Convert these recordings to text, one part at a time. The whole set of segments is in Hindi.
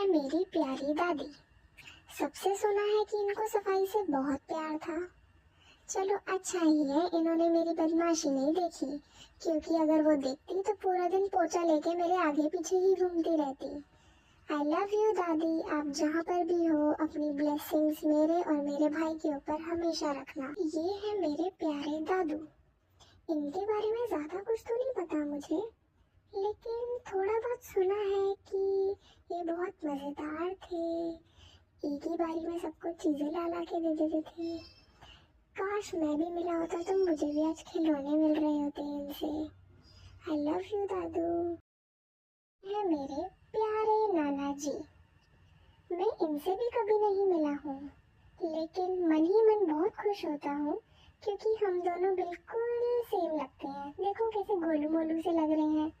मेरी प्यारी दादी। सबसे सुना है कि इनको सफाई से बहुत प्यार था। चलो अच्छा ही है इन्होंने मेरी बदमाशी नहीं देखी, क्योंकि अगर वो देखती तो पूरा दिन पोछा लेके मेरे आगे पीछे ही घूमती रहती। आई लव यू दादी। आप जहाँ पर भी हो अपनी ब्लेसिंग्स मेरे और मेरे भाई के ऊपर हमेशा रखना। ये है मेरे प्यारे दादू। इनके बारे में ज्यादा कुछ तो नहीं पता मुझे, लेकिन थोड़ा बहुत सुना है कि ये बहुत मजेदार थे। एक ही बारी में सबको चीजें ला ला के दे देते थे। काश मैं भी मिला होता तो मुझे भी आज खिलौने मिल रहे होते इनसे। आई लव यू दादू। ये मेरे प्यारे नाना जी। मैं इनसे भी कभी नहीं मिला हूँ, लेकिन मन ही मन बहुत खुश होता हूँ, क्योंकि हम दोनों बिल्कुल सेम लगते हैं। देखो कैसे गोलू मोलू से लग रहे हैं।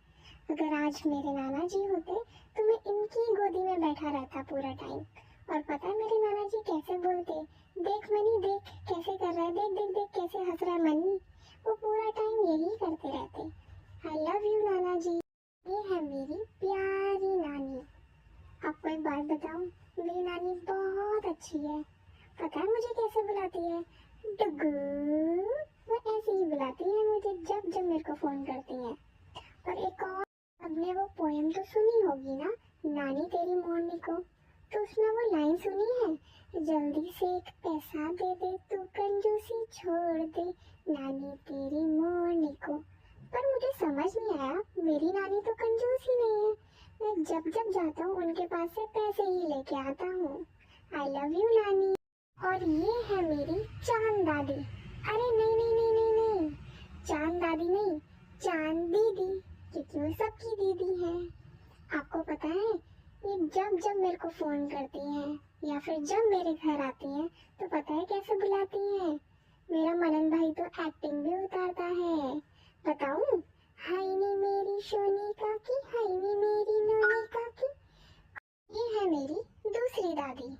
अगर आज मेरे नाना जी होते तो मैं इनकी गोदी में बैठा रहता पूरा टाइम। और पता है मेरे नाना जी कैसे बोलते, देख मनी देख कैसे कर रहा है, देख देख देख कैसे हंस रहा है मनी। वो पूरा टाइम यही करते रहते। आई लव यू नाना जी। ये है मेरी प्यारी नानी। आपको एक बात बताऊं, मेरी नानी बहुत अच्छी है। पता है मुझे कैसे बुलाती है? डुगू। वो ऐसे ही बुलाती है मुझे जब जब मेरे को फोन करती है। और एक और, आपने वो पोएम तो सुनी होगी ना, नानी तेरी मोरनी को। तो उसमें वो लाइन सुनी है, जल्दी से एक पैसा दे दे तू कंजूसी छोड़ दे नानी तेरी मोरनी को। पर मुझे समझ नहीं आया, मेरी नानी तो कंजूस ही नहीं है। मैं जब जब जाता हूँ उनके पास से पैसे ही लेके आता हूँ। आई लव यू नानी। और ये है मेरी चांद दादी। अरे नहीं नहीं नहीं नहीं नहीं, चांद दादी नहीं, चांद दीदी, क्योंकि वो सबकी दीदी है। आपको पता है ये जब जब मेरे को फोन करती हैं या फिर जब मेरे घर आती हैं तो पता है कैसे बुलाती हैं? मेरा मनन भाई तो एक्टिंग भी उतारता है। बताऊं? हाय नी मेरी सोनी काकी, हाय नी मेरी नोनी काकी। ये है मेरी दूसरी दादी।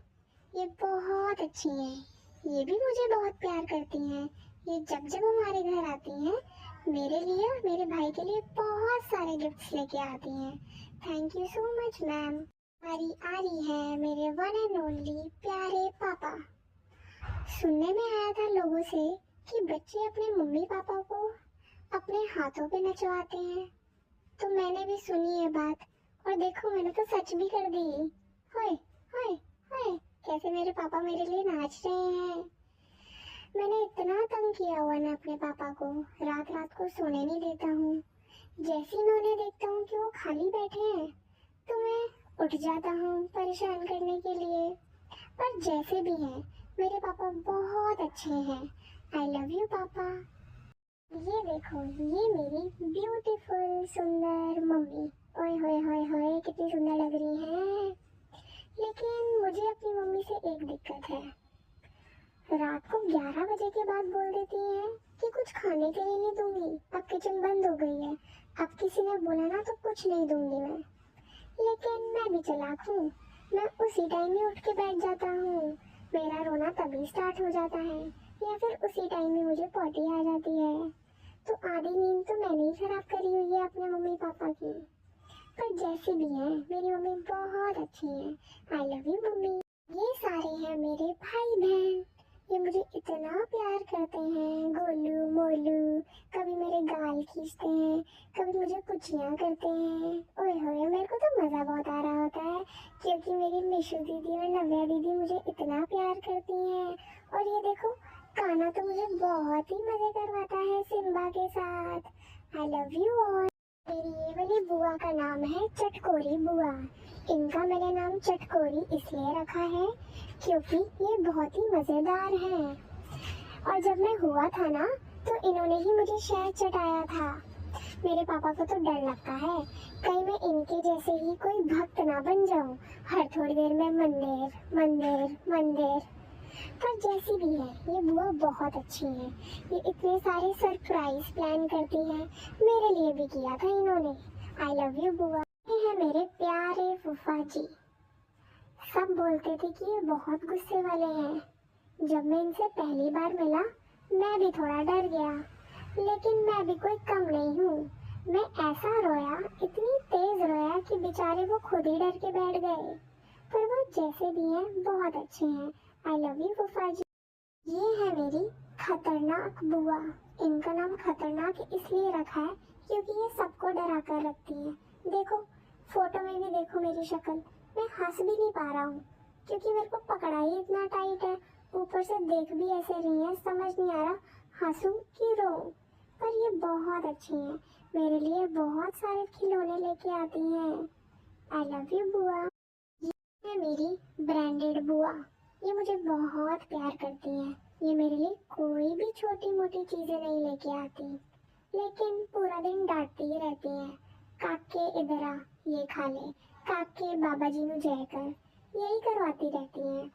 ये बहुत अच्छी हैं। ये भी मुझे बहुत प्यार करती हैं। ये जब जब हमारे घर आती हैं मेरे लिए और मेरे भाई के लिए बहुत सारे गिफ्ट्स लेके आती हैं। Thank you so much ma'am. हमारी आ रही है मेरे वन एंड ओनली प्यारे पापा। सुनने में आया था लोगों से कि बच्चे अपने मम्मी पापा को अपने हाथों पे नचवाते हैं, तो मैंने भी सुनी ये बात और देखो मैंने तो सच भी कर दी। होए होए होए, कैसे मेरे पापा मेरे लिए नाच रहे हैं। मैंने इतना तंग किया हुआ ना अपने पापा को, रात रात को सोने नहीं देता हूँ। जैसे ही मैं उन्हें देखता हूँ कि वो खाली बैठे हैं तो मैं उठ जाता हूँ परेशान करने के लिए। पर जैसे भी हैं मेरे पापा बहुत अच्छे हैं। आई लव यू पापा। ये देखो, ये मेरी ब्यूटीफुल सुंदर मम्मी। ओए होए होए होए कितनी सुंदर लग रही हैं। लेकिन मुझे अपनी मम्मी से एक दिक्कत है, रात को 11 बजे के बाद बोल देती हैं कि कुछ खाने के लिए नहीं दूंगी, अब किचन बंद हो गई है, अब किसी ने बोला ना तो कुछ नहीं दूंगी मैं। लेकिन मैं भी चालाक हूँ, मैं उसी टाइम ही उठ के बैठ जाता हूँ। मेरा रोना तभी स्टार्ट हो जाता है या फिर उसी टाइम में मुझे पॉटी आ जाती है। तो आधी नींद तो मैंने ही खराब करी हुई है अपने मम्मी पापा की। पर जैसी भी है मेरी मम्मी बहुत अच्छी है। I love you mummy. ये सारे हैं मेरे भाई बहन। ये मुझे इतना प्यार करते हैं, गोलू मोलू। कभी मेरे गाल खींचते हैं, कभी मुझे पुछियाँ करते हैं। ओए होए मेरे को तो मज़ा बहुत आ रहा होता है, क्योंकि मेरी मिशु दीदी और नव्या दीदी मुझे इतना प्यार करती हैं। और ये देखो, काना तो मुझे बहुत ही मज़े करवाता है सिम्बा के साथ। I love you all. मेरी ये वाली बुआ का नाम है चटकोरी बुआ। इनका मैंने नाम चटकोरी इसलिए रखा है क्योंकि ये बहुत ही मज़ेदार हैं। और जब मैं हुआ था ना तो इन्होंने ही मुझे शहद चटाया था। मेरे पापा को तो डर लगता है कहीं मैं इनके जैसे ही कोई भक्त ना बन जाऊं, हर थोड़ी देर में मंदिर मंदिर मंदिर। पर जैसी भी है ये बुआ बहुत अच्छी है। ये इतने सारे सरप्राइज प्लान करती हैं, मेरे लिए भी किया था इन्होंने। आई लव यू बुआ। ये है मेरे प्यारे फूफा जी। सब बोलते थे कि ये बहुत गुस्से वाले हैं। जब मैं इनसे पहली बार मिला मैं भी थोड़ा डर गया, लेकिन मैं भी कोई कम नहीं हूँ। मैं ऐसा रोया, इतनी तेज रोया कि बेचारे वो खुद ही डर के बैठ गए। पर वो जैसे भी हैं बहुत अच्छे हैं। आई लव यू फूफा जी। ये है मेरी खतरनाक बुआ। इनका नाम खतरनाक इसलिए रखा है क्योंकि ये सबको डरा कर रखती है। देखो फोटो में भी देखो मेरी शक्ल, मैं हंस भी नहीं पा रहा हूँ क्योंकि मेरे को पकड़ा ही इतना टाइट है। ऊपर से देख भी ऐसे रही है, समझ नहीं आ रहा हंसूं कि रोऊं। पर ये बहुत अच्छी हैं, मेरे लिए बहुत सारे खिलौने लेके आती हैं। आई लव यू बुआ। ये है मेरी ब्रांडेड बुआ। ये मुझे बहुत प्यार करती हैं। ये मेरे लिए कोई भी छोटी मोटी चीजें नहीं लेके आती, लेकिन पूरा दिन डांटती ही रहती हैं। काके इधर आ, ये खा ले, काके बाबा जी नु जय कर, यही करवाती रहती हैं।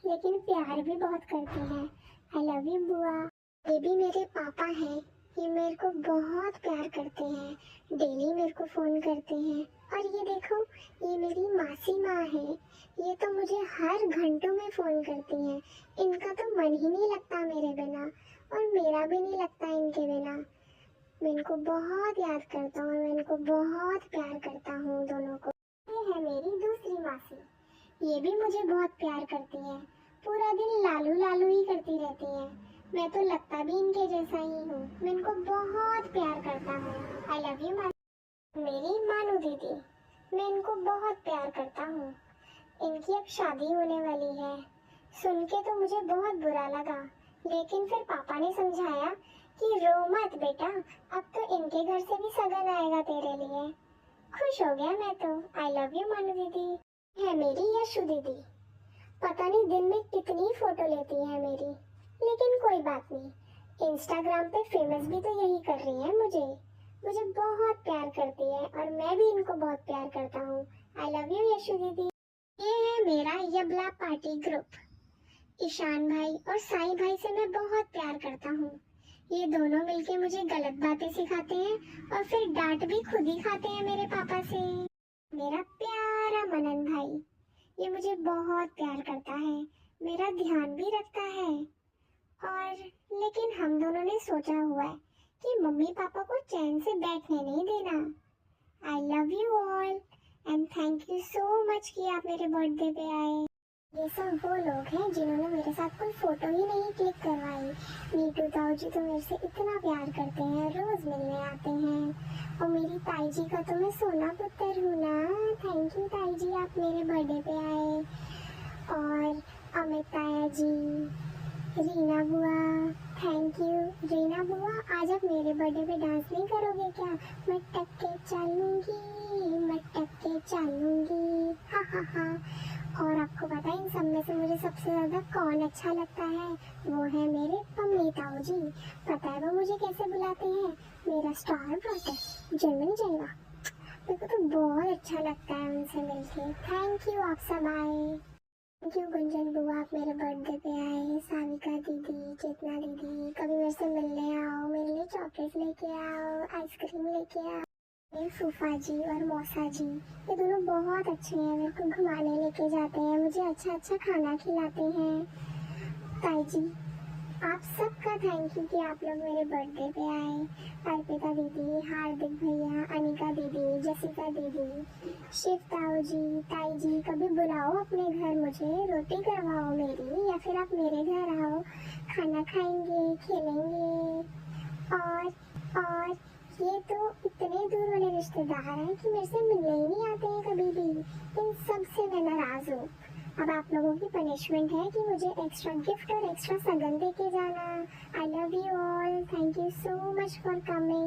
लेकिन प्यार भी बहुत करती हैं। आई लव यू बुआ। ये भी मेरे पापा हैं। ये मेरे को बहुत प्यार करते हैं, डेली मेरे को फोन करते हैं। और ये देखो, ये मेरी मासी माँ है। ये तो मुझे हर घंटों में फोन करती हैं। इनका तो मन ही नहीं लगता मेरे बिना, और मेरा भी नहीं लगता इनके बिना। मैं इनको बहुत याद करता हूँ, मैं इनको बहुत प्यार करता हूँ दोनों को। ये है मेरी दूसरी मासी। ये भी मुझे बहुत प्यार करती है, पूरा दिन लालू लालू ही करती रहती है। मैं तो लगता भी इनके जैसा ही हूँ। मैं इनको बहुत प्यार करता हूँ। आई लव यू मासी। मेरी मानू दीदी, मैं इनको बहुत प्यार करता हूँ। इनकी अब शादी होने वाली है। सुन के तो मुझे बहुत बुरा लगा, लेकिन फिर पापा ने समझाया कि रो मत बेटा, अब तो इनके घर से भी सगन आएगा तेरे लिए। खुश हो गया मैं तो। आई लव यू मानू दीदी। है मेरी यशु दीदी। पता नहीं दिन में कितनी फोटो लेती है मेरी, लेकिन कोई बात नहीं। इंस्टाग्राम पे फेमस भी तो यही कर रही है मुझे बहुत प्यार करती है, और मैं भी इनको बहुत प्यार करता हूँ। आई लव यू यशु दीदी। ये है मेरा यबला पार्टी ग्रुप। ईशान भाई और साई भाई से मैं बहुत प्यार करता हूँ। ये दोनों मिलके मुझे गलत बातें सिखाते हैं और फिर डांट भी खुद ही खाते हैं मेरे पापा से। मेरा प्यारा मनन भाई, ये मुझे बहुत प्यार करता है, मेरा ध्यान भी रखता है। और लेकिन हम दोनों ने सोचा हुआ है कि मम्मी पापा को चैन से बैठने नहीं देना। I love you all and thank you so much कि आप मेरे बर्थडे पे आए। ये सब वो लोग हैं जिन्होंने मेरे साथ कोई फोटो ही नहीं क्लिक करवाई। नीटू ताऊ जी तो मेरे से इतना प्यार करते हैं, रोज मिलने आते हैं। और मेरी ताई जी का तो मैं सोना पुत्र हूँ ना। थैंक यू ताई जी, आप मेरे बर्थडे पे आए। और अमित ताया जी, रीना बुआ, थैंक यू। रीना बुआ, आज आप मेरे बर्थडे पे डांस नहीं करोगे क्या? मैं टक्के चलूंगी, मैं टक्के चलूंगी, हा हा हा। और आपको पता है इन सब में से मुझे सबसे ज्यादा कौन अच्छा लगता है? वो है मेरे पम्मी ताऊ जी। पता है वो मुझे कैसे बुलाते हैं? मेरा स्टार ब्रदर, जर्मन जलवा। मेरे को तो बहुत अच्छा लगता है उनसे मिलके। थैंक यू, आप सब आए। थैंक यू गुंजन बुआ, आप मेरे बर्थडे पे आए। साविका दीदी, चेतना दीदी, कभी मेरे से मिलने आओ, मेरे लिए चॉकलेट लेके आओ, आइसक्रीम लेके आओ। मेरे फूफा जी और मौसा जी, ये दोनों बहुत अच्छे हैं, मेरे को घुमाने लेके जाते हैं, मुझे अच्छा अच्छा खाना खिलाते हैं। ताई जी, आप सबका थैंक यू कि आप लोग मेरे बर्थडे पे आए। अर्पिता दीदी, हार्दिक भैया, अनिका दीदी, जसिका दीदी, शिव ताऊ जी, ताई जी, कभी बुलाओ अपने घर मुझे, रोटी करवाओ मेरी, या फिर आप मेरे घर आओ, खाना खाएंगे, खेलेंगे। और ये तो इतने दूर वाले रिश्तेदार हैं कि मेरे से मिलने ही नहीं आते हैं कभी भी। इन सब से मैं नाराज हूँ। अब आप लोगों की पनिशमेंट है कि मुझे एक्स्ट्रा गिफ्ट और एक्स्ट्रा सगन दे के जाना। I love you all, thank you so much for coming.